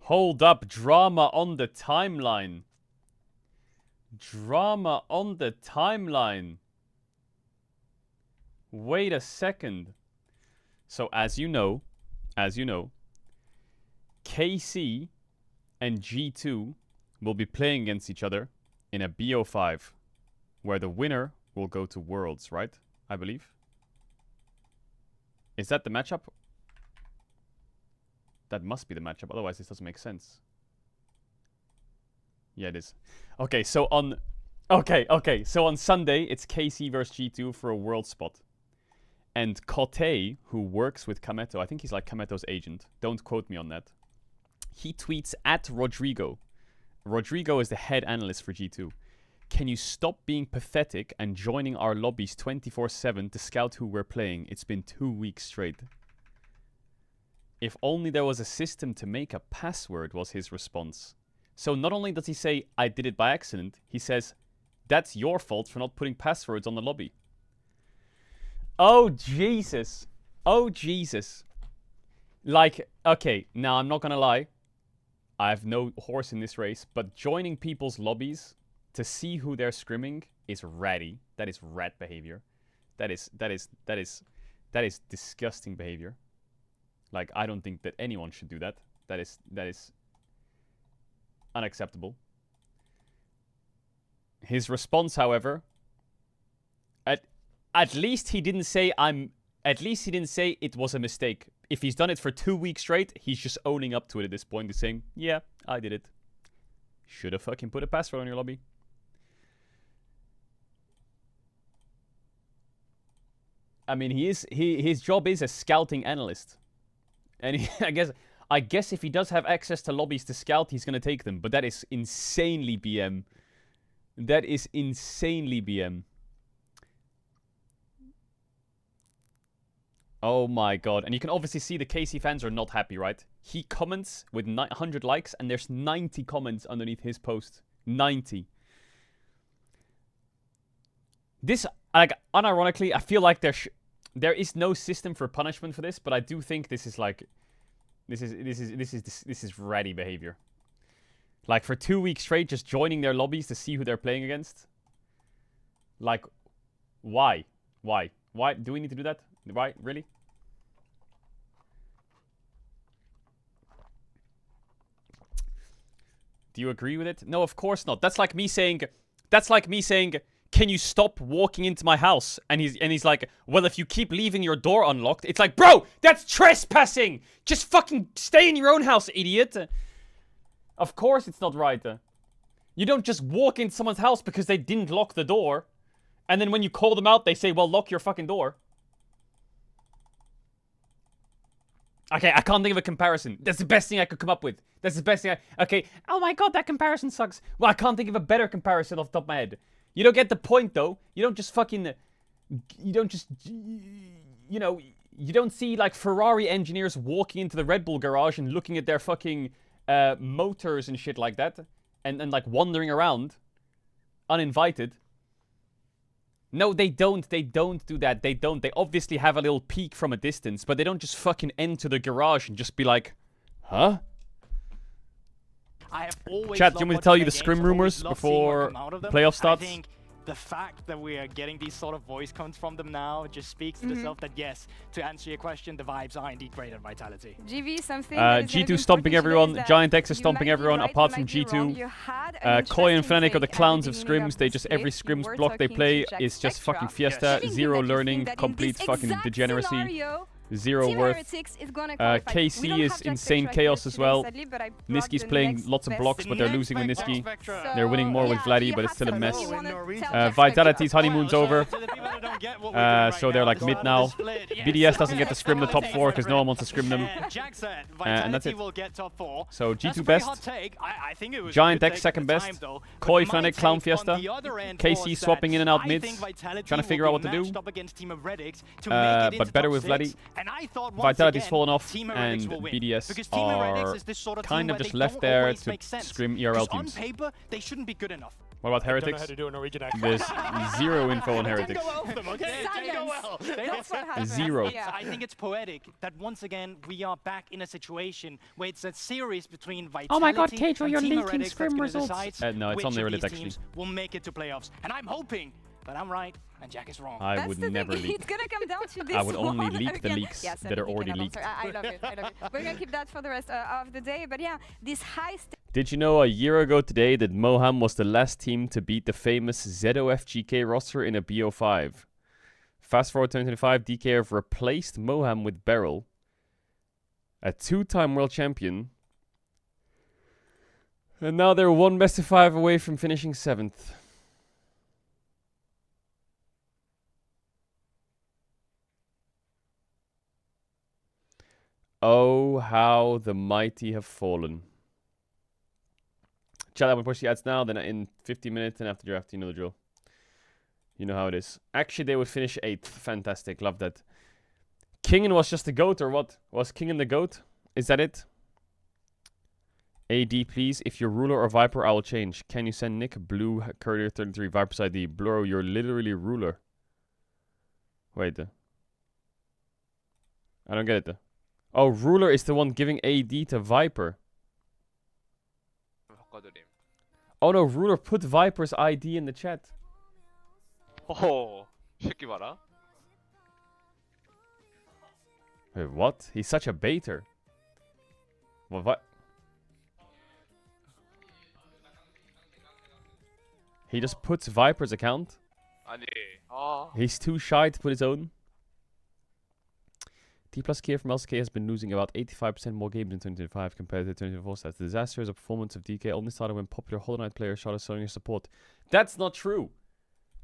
Hold up, drama on the timeline. Drama on the timeline. Wait a second. So as you know, KC and G2 will be playing against each other in a BO5, where the winner will go to Worlds, right? I believe. Is that the matchup? That must be the matchup, otherwise this doesn't make sense. Yeah, it is. Okay, so on Sunday, it's KC versus G2 for a world spot. And Kote, who works with Kameto, I think he's like Kameto's agent. Don't quote me on that. He tweets at Rodrigo. Rodrigo is the head analyst for G2. Can you stop being pathetic and joining our lobbies 24/7 to scout who we're playing? It's been 2 weeks straight. If only there was a system to make a password, was his response. So not only does he say, I did it by accident, he says, that's your fault for not putting passwords on the lobby. Oh, Jesus. Oh, Jesus. Like, okay, now I'm not gonna lie. I have no horse in this race, but joining people's lobbies to see who they're scrimming is ratty. That is rat behavior. That is disgusting behavior. Like, I don't think that anyone should do that. That is unacceptable. His response, however, at least he didn't say it was a mistake. If he's done it for 2 weeks straight, he's just owning up to it at this point. He's saying, yeah, I did it. Should have fucking put a password on your lobby. I mean, his job is a scouting analyst. And I guess if he does have access to lobbies to scout, he's going to take them. But that is insanely BM. That is insanely BM. Oh my god. And you can obviously see the KC fans are not happy, right? He comments with 100 likes and there's 90 comments underneath his post. 90. This, like, unironically, I feel like there is no system for punishment for this, but I do think this is like, this is ratty behavior. Like, for 2 weeks straight, just joining their lobbies to see who they're playing against. Like, why? Why? Why do we need to do that? Why? Really? Do you agree with it? No, of course not. That's like me saying, can you stop walking into my house? And he's like, well, if you keep leaving your door unlocked, it's like, bro, that's trespassing. Just fucking stay in your own house, idiot. Of course it's not right. You don't just walk into someone's house because they didn't lock the door. And then when you call them out, they say, well, lock your fucking door. Okay, I can't think of a comparison. That's the best thing I could come up with. That's the best thing Okay, oh my god, that comparison sucks. Well, I can't think of a better comparison off the top of my head. You don't get the point, though. You don't just fucking... You don't just... You know, you don't see, like, Ferrari engineers walking into the Red Bull garage and looking at their fucking motors and shit like that. And like, wandering around. Uninvited. No, they don't. They don't do that. They don't. They obviously have a little peek from a distance, but they don't just fucking enter the garage and just be like, huh? Chat, do you want me to tell you the scrim rumors before playoff starts? I think the fact that we are getting these sort of voice comes from them now just speaks to itself that, yes, to answer your question, the vibes are indeed great at Vitality. GV, something G2 stomping everyone, Giant X is stomping everyone apart from G2. Koi and Fnatic are the clowns of scrims. They just, every scrims block they play is just fucking fiesta. Zero learning, complete fucking degeneracy. Zero worth. KC is insane chaos as well. Niski's playing lots of blocks, but they're losing with Niski. They're winning more with Vladdy, but it's still a mess. Vitality's honeymoon's over. So they're like mid now. BDS doesn't get to scrim the top 4 because no one wants to scrim them. And that's it. So G2 best. Giant X second best. Koi, Fnatic, Clown Fiesta. KC swapping in and out mids. Trying to figure out what to do. But better with Vladdy. And I thought once Vitality's again, fallen off, Team and Heretics will win. BDS Because Team Heretics are is this sort of kind team of where just they left don't there always to make sense. scrim ERL on teams. paper, they shouldn't be good enough. What about I don't know Heretics? how to do a Norwegian accent. There's zero info on Heretics. Didn't go well for them, okay? It didn't go well. That's what happened. Zero. Yeah. I think it's poetic that once again we are back in a situation where it's a series between Vitality Oh my god, Caedrel, and you're Team leaking Heretics scrim that's gonna results. decide No, it's on which the of Reddit these actually. teams will make it to playoffs. And I'm hoping that I'm right and Jack is wrong. I That's would the never thing. leak. It's gonna come down to this. I would only one leak the again. leaks Yes, that are leaking already and leaked. I love it. I love it. We're gonna keep that for the rest of the day. But yeah, this high Did you know a year ago today that Moham was the last team to beat the famous ZOFGK roster in a BO5? Fast forward 2025, DK have replaced Moham with Beryl, a two-time world champion. And now they're one best of 5 away from finishing 7th. Oh, how the mighty have fallen. Chat, I will push the ads now, then in 50 minutes, and after draft, you know the drill. You know how it is. Actually, they would finish 8th. Fantastic. Love that. Kingen was just the GOAT, or what? Was Kingen the GOAT? Is that it? AD, please. If you're Ruler or Viper, I will change. Can you send Nick Blue Courier 33 Viper's ID? Bluro, you're literally Ruler. Wait. I don't get it. Oh, Ruler is the one giving AD to Viper. Oh no, Ruler put Viper's ID in the chat. Oh, 새끼 봐라. Wait, what? He's such a baiter. What? He just puts Viper's account? 아니, He's too shy to put his own? T plus Kia from LCK has been losing about 85% more games in 2025 compared to 2024 stats. The disaster is a performance of DK only started when popular Hollow Knight players started showing their support. That's not true.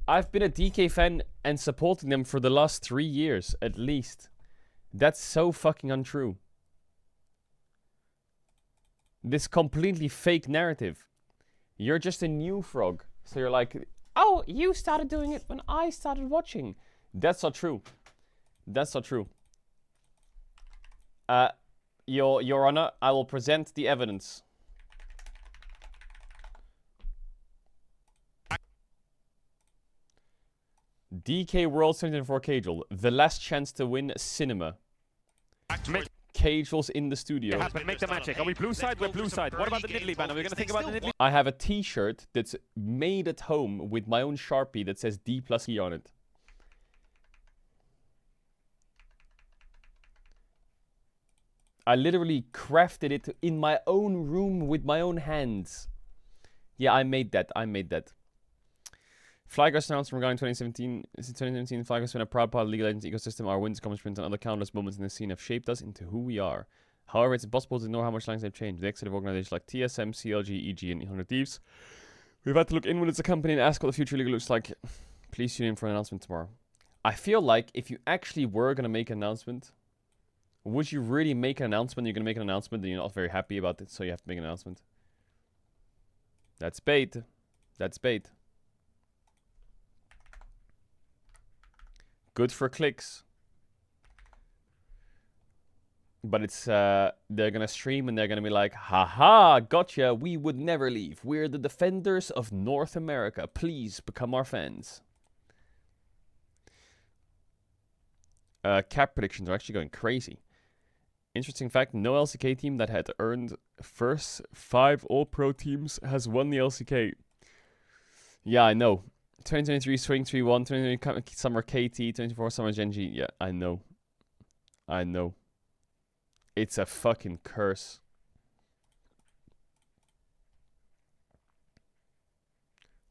I've been a DK fan and supporting them for the last 3 years, at least. That's so fucking untrue. This completely fake narrative. You're just a new frog. So you're like, oh, you started doing it when I started watching. That's not true. That's not true. Your Honor, I will present the evidence. DK World 2024 Caedrel, the last chance to win cinema. Caedrel's in the studio. Make the magic. Are we blue side? We're blue side. What about the Nidalee ban? Are we going to think about the Nidalee? I have a t-shirt that's made at home with my own Sharpie that says D plus E on it. I literally crafted it in my own room with my own hands. Yeah, I made that. Flygrass announced regarding 2017. Since 2017, Flygrass has been a proud part of the League of Legends ecosystem. Our wins, accomplishments, and other countless moments in the scene have shaped us into who we are. However, it's impossible to ignore how much lines they've changed. The exit of organizations like TSM, CLG, EG, and 100 Thieves. We've had to look inward as a company and ask what the future league looks like. Please tune in for an announcement tomorrow. I feel like if you actually were going to make an announcement, would you really make an announcement? You're going to make an announcement and you're not very happy about it, so you have to make an announcement. That's bait. That's bait. Good for clicks. But it's, they're gonna stream and they're gonna be like, haha, gotcha, we would never leave. We're the defenders of North America. Please become our fans. Cap predictions are actually going crazy. Interesting fact, no LCK team that had earned first 5 All-Pro teams has won the LCK. Yeah, I know. 2023 Swing 3-1, 2023 Summer KT, 2024 Summer Genji. Yeah, I know. I know. It's a fucking curse.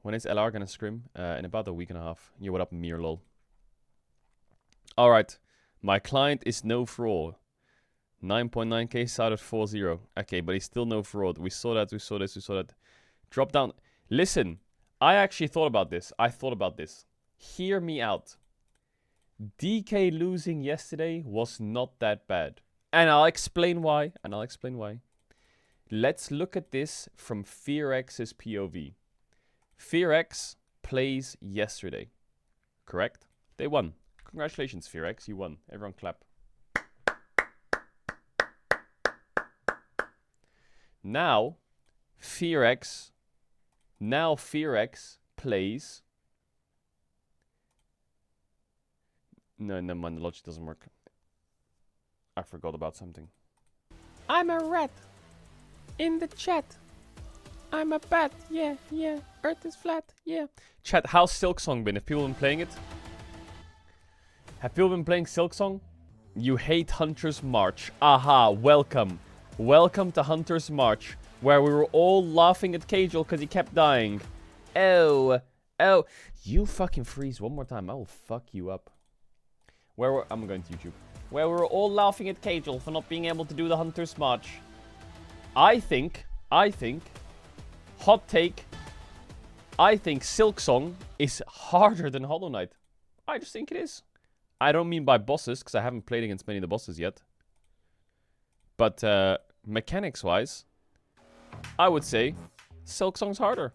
When is LR gonna scrim? In about a week and a half. Yeah, what up, Mirlol? Alright. My client is no fraud. 9.9k started 4-0. Okay, but he's still no fraud. We saw that, we saw this, we saw that. Drop down. Listen, I actually thought about this. Hear me out. DK losing yesterday was not that bad. And I'll explain why. Let's look at this from FearX's POV. FearX plays yesterday. Correct? They won. Congratulations, FearX. You won. Everyone clap. Now, FearX plays... No, never mind, the logic doesn't work. I forgot about something. I'm a rat. In the chat. I'm a bat. Yeah, yeah. Earth is flat. Yeah. Chat, how's Silksong been? Have people been playing it? Have people been playing Silksong? You hate Hunter's March. Aha, welcome. Welcome to Hunter's March, where we were all laughing at Caedrel because he kept dying. Oh. Oh. You fucking freeze one more time. I will fuck you up. I'm going to YouTube. Where we were all laughing at Caedrel for not being able to do the Hunter's March. I think, hot take, I think Silksong is harder than Hollow Knight. I just think it is. I don't mean by bosses, because I haven't played against many of the bosses yet. But mechanics-wise, I would say Silksong's harder.